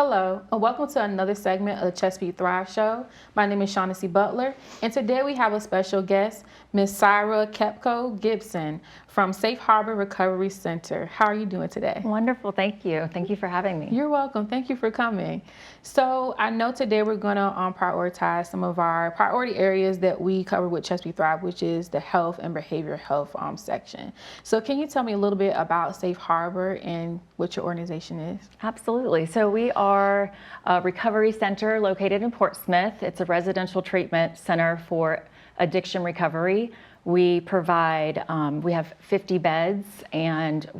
Hello, and welcome to another segment of the Chesapeake Thrive Show. My name is Shaughnessy Butler, and today we have a special guest, Ms. Syra Kepko Gibson from Safe Harbor Recovery Center. How are you doing today? Wonderful, thank you. Thank you for having me. You're welcome. Thank you for coming. So I know today we're going to prioritize some of our priority areas that we cover with Chesapeake Thrive, which is the health and behavioral health section. So can you tell me a little bit about Safe Harbor and what your organization is? Absolutely. So we are a recovery center located in Portsmouth. It's a residential treatment center for addiction recovery. We provide, we have 50 beds, and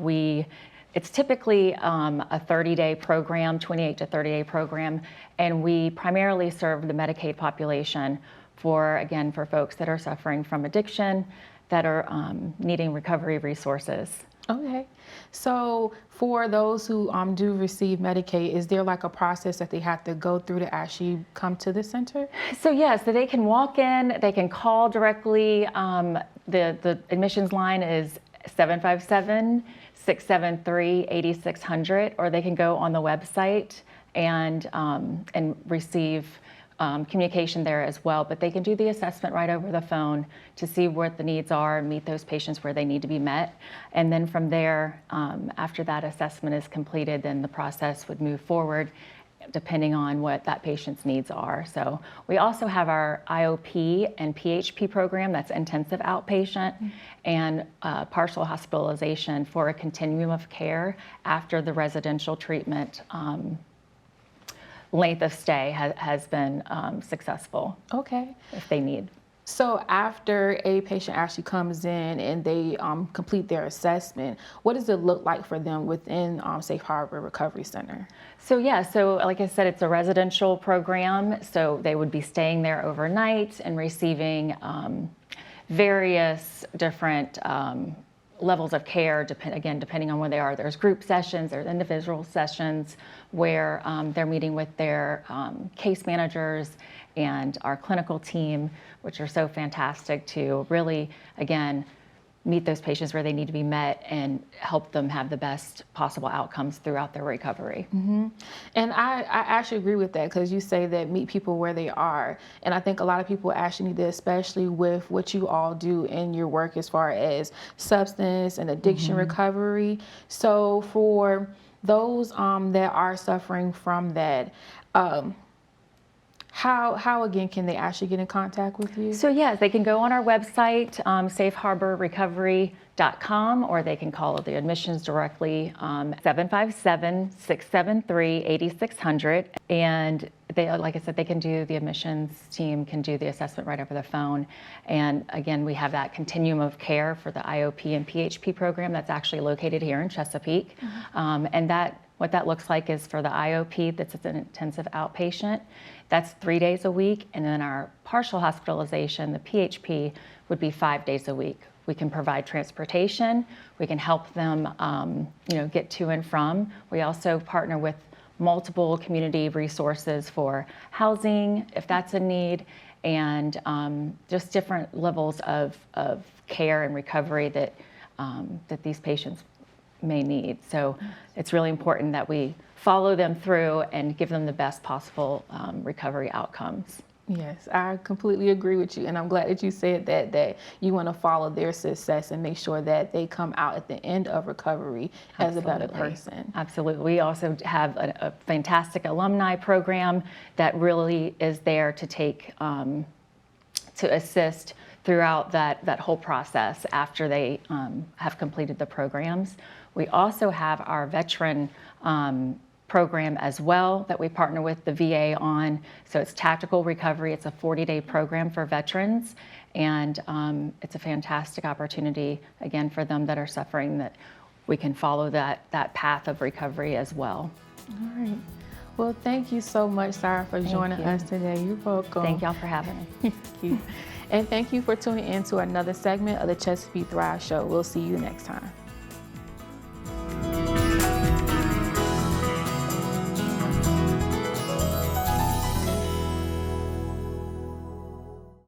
it's typically a 30-day program, 28 to 30-day program, and we primarily serve the Medicaid population for folks that are suffering from addiction, that are needing recovery resources. Okay. So for those who do receive Medicaid, is there like a process that they have to go through to actually come to the center? So yes, so they can walk in, they can call directly. The admissions line is 757-673-8600, or they can go on the website and receive communication there as well, but they can do the assessment right over the phone to see what the needs are and meet those patients where they need to be met. And then from there, after that assessment is completed, then the process would move forward depending on what that patient's needs are. So we also have our IOP and PHP program, that's intensive outpatient, and partial hospitalization for a continuum of care after the residential treatment length of stay has been successful. Okay. If they need. So after a patient actually comes in and they complete their assessment, what does it look like for them within Safe Harbor Recovery Center? So like I said, it's a residential program, so they would be staying there overnight and receiving various different levels of care, depending on where they are. There's group sessions, there's individual sessions where they're meeting with their case managers and our clinical team, which are so fantastic to really, again, meet those patients where they need to be met and help them have the best possible outcomes throughout their recovery. Mm-hmm. And I actually agree with that, because you say that meet people where they are. And I think a lot of people actually need to, especially with what you all do in your work as far as substance and addiction recovery. So for those that are suffering from that, how again can they actually get in contact with you? So yes, they can go on our website, safeharborrecovery.com, or they can call the admissions directly, 757-673-8600. And they, like I said, they can do, the admissions team can do the assessment right over the phone. And again, we have that continuum of care for the IOP and PHP program that's actually located here in Chesapeake. And what that looks like is for the IOP, that's an intensive outpatient, that's 3 days a week. And then our partial hospitalization, the PHP, would be 5 days a week. We can provide transportation. We can help them get to and from. We also partner with multiple community resources for housing, if that's a need, and just different levels of care and recovery that these patients may need. So it's really important that we follow them through and give them the best possible recovery outcomes. Yes, I completely agree with you, and I'm glad that you said that you want to follow their success and make sure that they come out at the end of recovery as a better person. Absolutely. We also have a fantastic alumni program that really is there to take to assist throughout that whole process after they have completed the programs. We also have our veteran program as well that we partner with the VA on. So it's tactical recovery. It's a 40-day program for veterans, and it's a fantastic opportunity, again, for them that are suffering, that we can follow that path of recovery as well. All right. Well, thank you so much, Syra, for joining us today. You're welcome. Thank y'all for having me. Thank you. And thank you for tuning in to another segment of the Chesapeake Thrive Show. We'll see you next time.